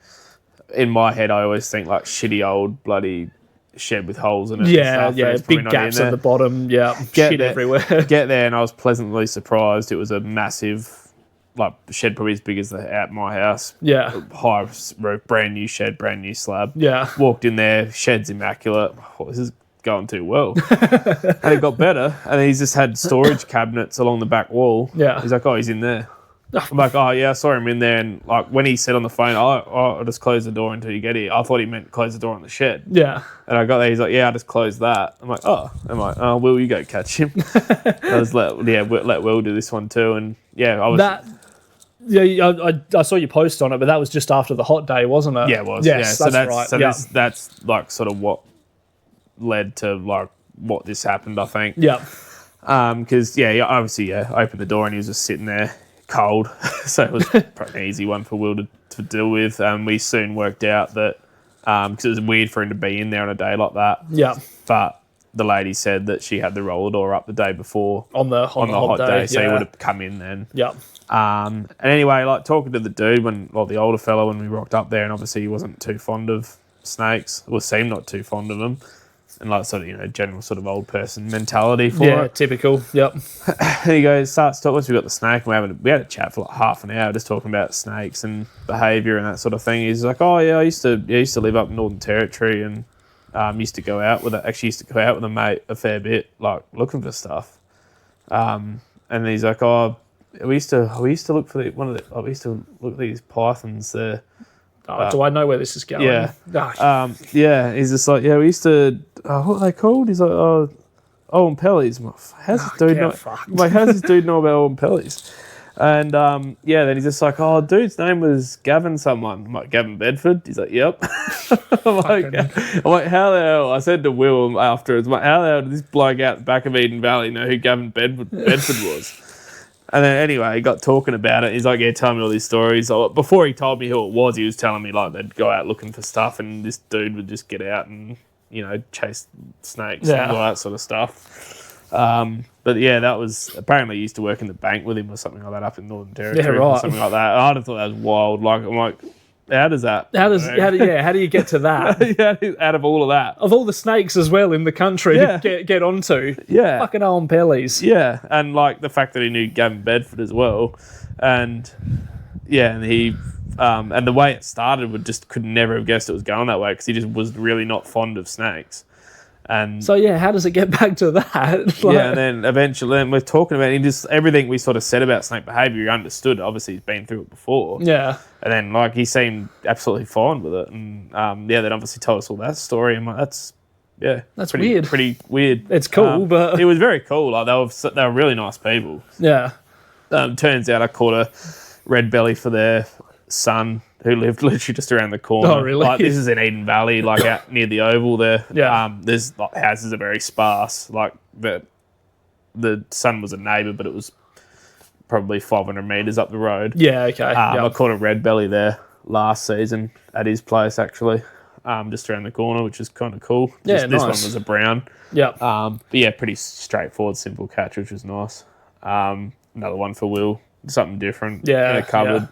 In my head, I always think like shitty old bloody shed with holes in it. Yeah, big gaps at the bottom. Yeah, shit everywhere. Get there, and I was pleasantly surprised. It was a massive like the shed probably as big as at my house. Yeah. High roof, brand new shed, brand new slab. Yeah. Walked in there, shed's immaculate. Oh, this is going too well. And it got better. And he's just had storage cabinets along the back wall. Yeah. He's like, oh, he's in there. I'm like, oh, yeah, I saw him in there. And like when he said on the phone, I'll just close the door until you get here. I thought he meant close the door on the shed. Yeah. And I got there. He's like, yeah, I just closed that. I'm like, oh. I'm like, oh, Will, you go catch him. I was let Will do this one too. And yeah, I was. I saw you post on it, but that was just after the hot day, wasn't it? Yeah, it was. Yes, yeah. that's right. So that's like sort of what led to like what this happened, I think. Yeah. Because obviously, I opened the door and he was just sitting there cold, so it was probably an easy one for Will to deal with. We soon worked out that because it was weird for him to be in there on a day like that. Yeah. But the lady said that she had the roller door up the day before on the hot day, so he would have come in then. Yeah. And anyway, like talking to the dude the older fellow when we rocked up there, and obviously he wasn't too fond of snakes, or seemed not too fond of them, and like sort of general sort of old person mentality for it. Yeah, typical. Yep. And he starts talking. Once we got the snake, and we had a chat for like half an hour, just talking about snakes and behaviour and that sort of thing. He's like, oh yeah, I used to live up in Northern Territory and used to go out with a mate a fair bit, like looking for stuff. And he's like, oh. We used to look for we used to look at these pythons there. Do I know where this is going? Yeah. Oh. Yeah. He's just like, we used to. What are they called? He's like, unpellies. How's this dude know about unpellies? And then he's just like, dude's name was Gavin someone. I'm like, Gavin Bedford? He's like, yep. I'm like, how the hell? I said to Will afterwards, how the hell did this bloke out the back of Eden Valley know who Gavin Bedford was? And then anyway, he got talking about it. He's like, yeah, tell me all these stories. Before he told me who it was, he was telling me like they'd go out looking for stuff and this dude would just get out and, chase snakes and all that sort of stuff. But yeah, that was, apparently he used to work in the bank with him or something like that up in Northern Territory. Yeah, right. Or something like that. I'd have thought that was wild. Like, I'm like, how does that? How do you get to that? Out of all of that. Of all the snakes as well in the country to get onto. Yeah. Fucking Owen Pellies. Yeah. And like the fact that he knew Gavin Bedford as well. And yeah, and he, and the way it started could never have guessed it was going that way because he just was really not fond of snakes. And so how does it get back to that? And then eventually, we're talking about everything we sort of said about snake behaviour. He understood. Obviously, he's been through it before. Yeah. And then he seemed absolutely fine with it. And then obviously told us all that story. And that's weird. Pretty weird. It's cool, but it was very cool. Like they were really nice people. Yeah. Turns out I caught a red belly for their son, who lived literally just around the corner. Oh, really? Like, this is in Eden Valley, like out near the Oval there. Yeah. There's houses are very sparse. Like the son was a neighbour, but it was probably 500 metres up the road. Yeah, okay. I caught a red belly there last season at his place actually, just around the corner, which is kind of cool. Yeah, This one nice. was a brown. Yeah. But yeah, pretty straightforward, simple catch, which was nice. Another one for Will, something different. Yeah, In a cupboard.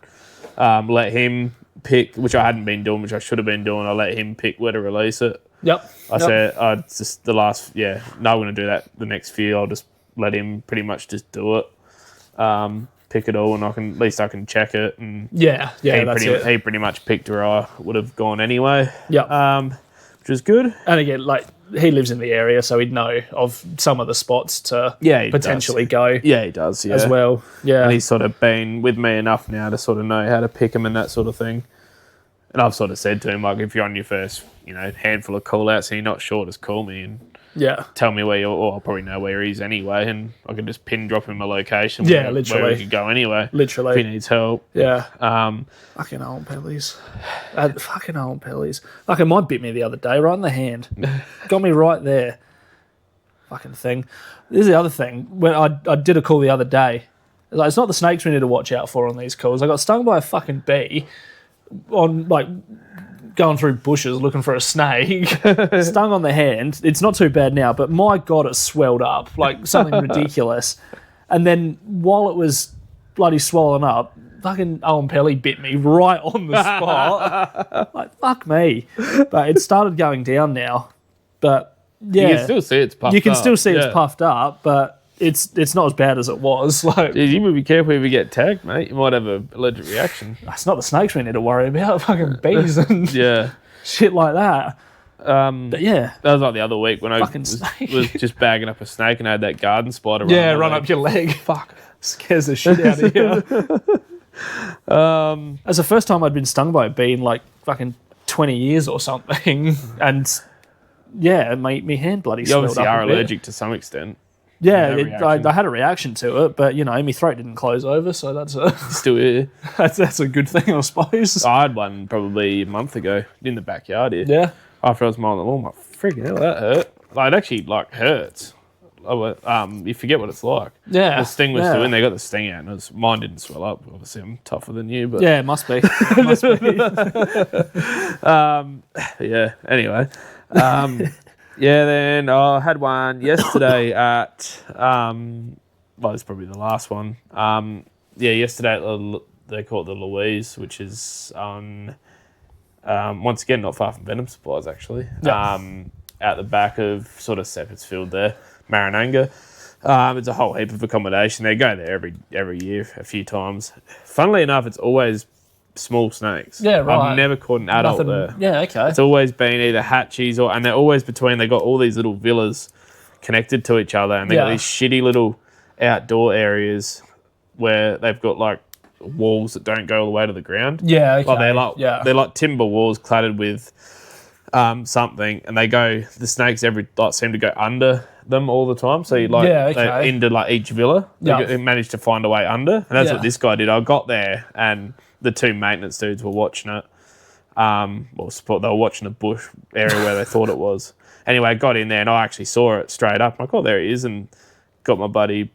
Let him pick, which I hadn't been doing, which I should have been doing. I let him pick where to release it. Yep. I said, just the last, no, I'm going to do that the next few. I'll just let him pretty much just do it. Pick it all, and at least I can check it. And he pretty much picked where I would have gone anyway. Yep. Which was good. And again, he lives in the area, so he'd know of some of the spots to potentially go. Yeah, he does. Yeah. As well. Yeah. And he's sort of been with me enough now to sort of know how to pick him and that sort of thing. And I've sort of said to him, like, if you're on your first, handful of call-outs and you're not sure, just call me and tell me where or I'll probably know where he is anyway, and I can just pin drop him a location literally. where he could go anyway. Literally. If he needs help. Yeah. Fucking Owen Pellies. Fucking Owen Pellies. Like, it might bit me the other day, right in the hand. Got me right there. Fucking thing. This is the other thing. When I did a call the other day, it's not the snakes we need to watch out for on these calls. I got stung by a fucking bee on, going through bushes looking for a snake, stung on the hand. It's not too bad now, but my God, it swelled up like something ridiculous. And then while it was bloody swollen up, fucking Owen Pelly bit me right on the spot. Fuck me. But it started going down now. But yeah. You can still see it's puffed up. You can still see it's puffed up, but it's not as bad as it was. Like, Dude, you would be careful if you get tagged, mate. You might have an allergic reaction. it's not the snakes we need to worry about. Fucking bees and Yeah. shit like that. But yeah, That was like the other week when I Fucking was snake. just bagging up a snake and I had that garden spider yeah, run run my up leg. your leg. Fuck. Scares the shit out of you. That's the first time I'd been stung by a bee in like fucking 20 years or something, and yeah, my hand bloody You swelled obviously up are a bit. allergic to some extent. Yeah, that reaction. I had a reaction to it, but you know, my throat didn't close over, so that's a Still here. that's a good thing, I suppose. I had one probably a month ago in the backyard here. Yeah, After I was mowing the lawn, I'm like, freaking hell, that hurt. Like, it actually like hurts. You forget what it's like. yeah. The sting was yeah. still in. They got the sting out, and mine didn't swell up. Obviously, I'm tougher than you, but Yeah, it must be. It must be. yeah. Anyway, yeah. Then I had one yesterday at well, it's probably the last one. Yeah, yesterday at they call it the Louise, which is on once again not far from Venom Supplies actually. Yep. Out the back of sort of Seppardsfield there, Marananga. It's a whole heap of accommodation. They go there every year a few times. Funnily enough, it's always small snakes. Yeah, right. I've never caught an adult there. Yeah, okay. It's always been either hatchies and they're always between. They got all these little villas connected to each other, and they got Yeah. these shitty little outdoor areas where they've got like walls that don't go all the way to the ground. Yeah, okay. They're like timber walls cladded with something, and the snakes seem to go under them all the time. So you okay. into like each villa, they managed to find a way under, and that's what this guy did. I got there, and the two maintenance dudes were watching it. They were watching the bush area where they thought it was. Anyway, I got in there and I actually saw it straight up. I'm like, oh, there he is, and got my buddy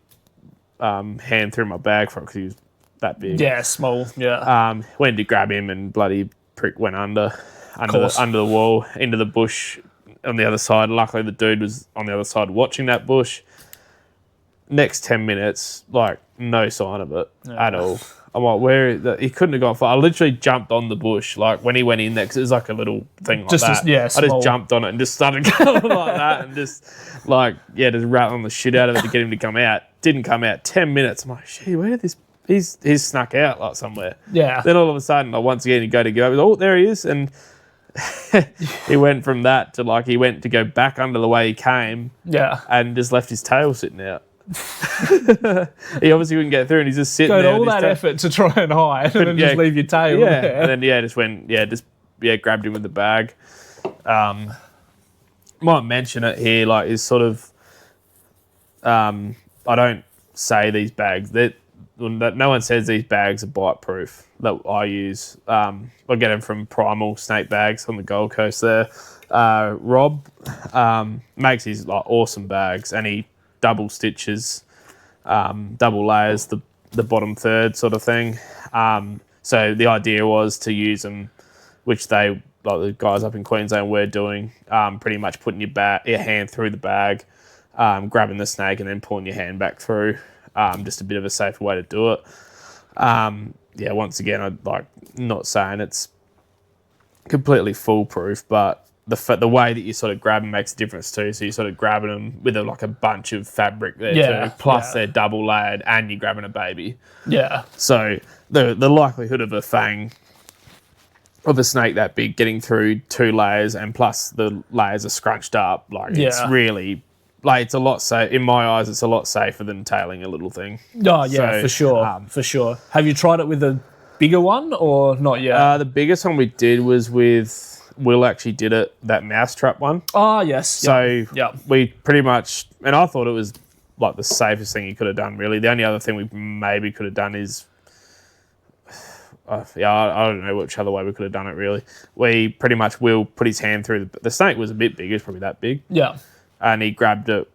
hand through my bag for it because he was that big. Yeah, small. Yeah. Went to grab him and bloody prick went under the wall into the bush on the other side. Luckily, the dude was on the other side watching that bush. Next 10 minutes, like no sign of it at all. I'm like, he couldn't have gone far. I literally jumped on the bush, like when he went in there, because it was like a little thing like that. I just jumped on it and just started going like that, and just rattling the shit out of it to get him to come out. Didn't come out. 10 minutes. I'm like, shit, where did this? He's snuck out like somewhere. Yeah. Then all of a sudden, once again, you go to go. Oh, there he is, and he went from that to he went to go back under the way he came. Yeah. And just left his tail sitting out. He obviously couldn't get through, and he's just sitting there. Go to all that effort to try and hide, and then just leave your tail. Yeah, there. and then grabbed him with the bag. Might mention it here, is sort of. I don't say these bags that no one says these bags are bite proof that I use. I get them from Primal Snake Bags on the Gold Coast there. Rob makes these awesome bags, and he double stitches, double layers the bottom third sort of thing. So the idea was to use them, which the guys up in Queensland were doing, pretty much putting your hand through the bag, grabbing the snake and then pulling your hand back through. Just a bit of a safer way to do it. Once again, I'd not saying it's completely foolproof, but the way that you sort of grab them makes a difference too. So you're sort of grabbing them with a bunch of fabric there too, plus they're double layered, and you're grabbing a baby. Yeah. So the likelihood of a fang of a snake that big getting through 2 layers, and plus the layers are scrunched up, it's really it's a lot safe in my eyes. It's a lot safer than tailing a little thing. Oh yeah, so, for sure. Have you tried it with a bigger one or not yet? The biggest one we did was with. Will actually did it, that mousetrap one. Oh, yes. So we pretty much, and I thought it was the safest thing you could have done, really. The only other thing we maybe could have done is, I don't know which other way we could have done it, really. We pretty much, Will put his hand through, the snake was a bit big, it was probably that big. Yeah. And he grabbed it,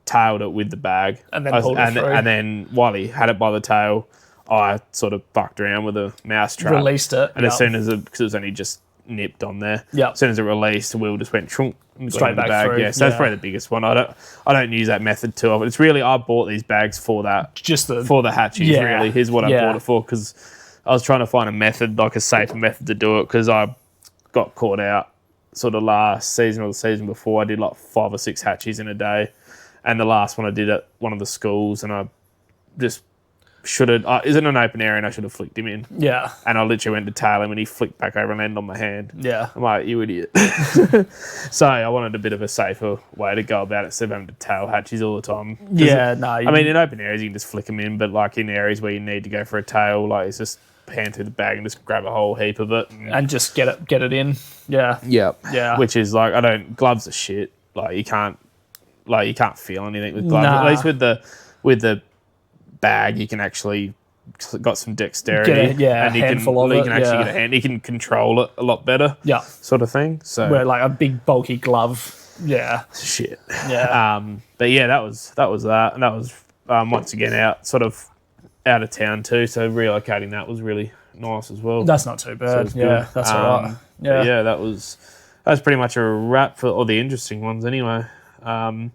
tailed it with the bag. And then pulled it through. And then while he had it by the tail, I sort of fucked around with a mousetrap. Released it. And as soon as because it was only just nipped on there. Yeah. As soon as it released, the wheel just went straight back bag. through. Yeah, so that's probably the biggest one. I don't use that method too often. It's really I bought these bags for that. For the hatchies, really. Here's what I bought it for, because I was trying to find a method, a safer method to do it, because I got caught out sort of last season or the season before. I did 5 or 6 hatchies in a day, And the last one I did at one of the schools, and I just should have. Isn't an open area, and I should have flicked him in. Yeah. And I literally went to tail him, and he flicked back over and landed on my hand. Yeah. I'm like, you idiot. So I wanted a bit of a safer way to go about it instead of having to tail hatches all the time. Yeah, no. I mean, in open areas, you can just flick them in, but like in areas where you need to go for a tail, like it's just hand through the bag and just grab a whole heap of it. And just get it in. Yeah. Yeah. Yeah. Which is like, gloves are shit. Like you can't feel anything with gloves. Nah. At least with the bag, you can actually got some dexterity. And you handful of it. You can actually get a hand. You can control it a lot better. Yeah. Sort of thing. So where like a big bulky glove. Yeah. Shit. Yeah. But yeah, that was that, and that was once again out of town too. So relocating that was really nice as well. That's not too bad. Yeah, that's all right. Yeah. Yeah, that was pretty much a wrap for all the interesting ones anyway. I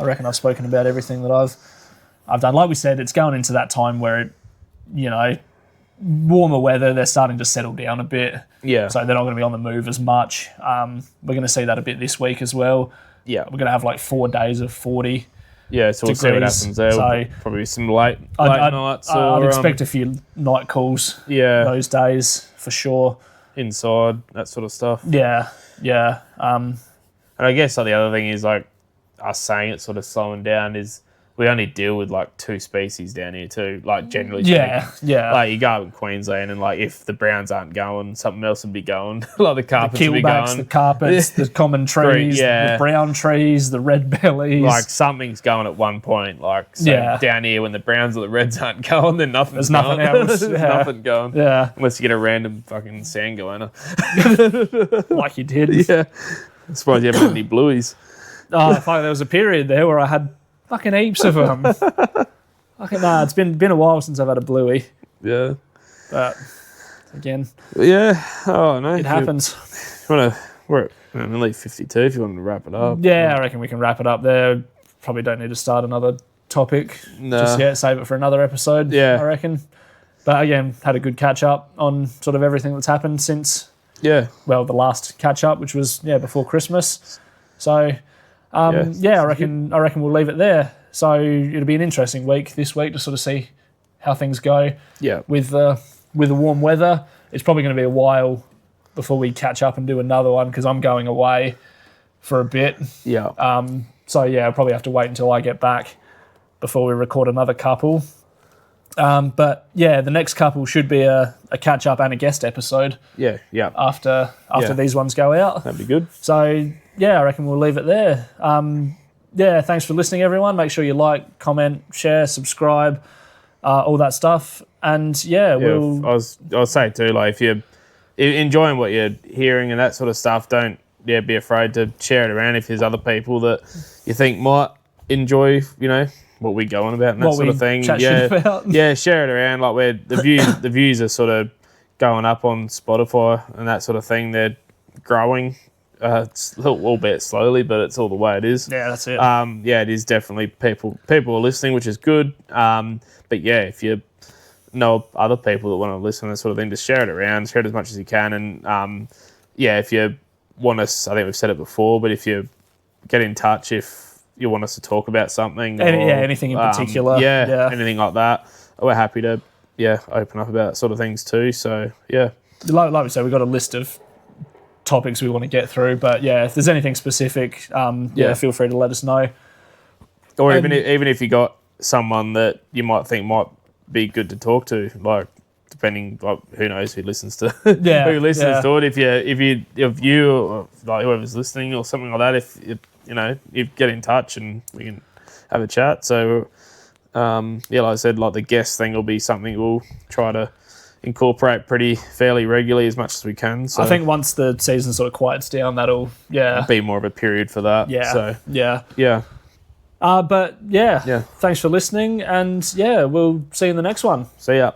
reckon I've spoken about everything that I've done. Like we said, it's going into that time where it, warmer weather, they're starting to settle down a bit. Yeah. So they're not going to be on the move as much. We're going to see that a bit this week as well. Yeah. We're going to have like 4 days of 40. Yeah, so we'll see what happens there. So probably some late nights. I'd expect a few night calls those days for sure. Inside, that sort of stuff. Yeah, yeah. And I guess the other thing is like us saying it's sort of slowing down is we only deal with like 2 species down here too, like generally speaking. Yeah. Like you go up in Queensland and like if the browns aren't going, something else would be going. Like the carpets would be going. The carpets, the common trees, the brown trees, the red bellies. Like something's going at one point. Like down here when the browns or the reds aren't going, then nothing's going. Else. There's nothing going. Yeah. Unless you get a random fucking sand goanna. Like you did. Yeah. I'm surprised you haven't had any blueies. Oh, fuck, there was a period there where I had fucking heaps of them. It's been a while since I've had a bluey. Yeah. But again. Yeah. Oh no. It happens. We're at only 52 if you want to wrap it up. Yeah, I reckon we can wrap it up there. Probably don't need to start another topic just yet. Save it for another episode. Yeah. I reckon. But again, had a good catch up on sort of everything that's happened since the last catch up, which was before Christmas. So I reckon we'll leave it there. So it'll be an interesting week this week to sort of see how things go. Yeah. With the warm weather, it's probably going to be a while before we catch up and do another one because I'm going away for a bit. Yeah. I'll probably have to wait until I get back before we record another couple. But the next couple should be a catch up and a guest episode. Yeah. After these ones go out. That'd be good. So I reckon we'll leave it there. Thanks for listening, everyone. Make sure you like, comment, share, subscribe, all that stuff. And we'll. I'll say too, like if you're enjoying what you're hearing and that sort of stuff, don't be afraid to share it around if there's other people that you think might enjoy, what we go on about and that sort of thing. Yeah, share it around. Like where the views are sort of going up on Spotify and that sort of thing. They're growing. It's a little bit slowly, but it's all the way it is. Yeah, that's it. It is definitely people are listening, which is good. But if you know other people that want to listen to that sort of thing, just share it around, share it as much as you can. And if you want us, I think we've said it before, but if you get in touch, if you want us to talk about something, anything in particular, anything like that, we're happy to open up about sort of things too. So like we said, we've got a list of topics we want to get through, but if there's anything specific, feel free to let us know. Or even if you got someone that you might think might be good to talk to, like depending, like who knows who listens to who listens to it. If you or like whoever's listening or something like that, if you get in touch and we can have a chat. So like I said, like the guest thing will be something we'll try to incorporate fairly regularly as much as we can. So I think once the season sort of quiets down, that'll be more of a period for that. Thanks for listening, and we'll see you in the next one. See ya.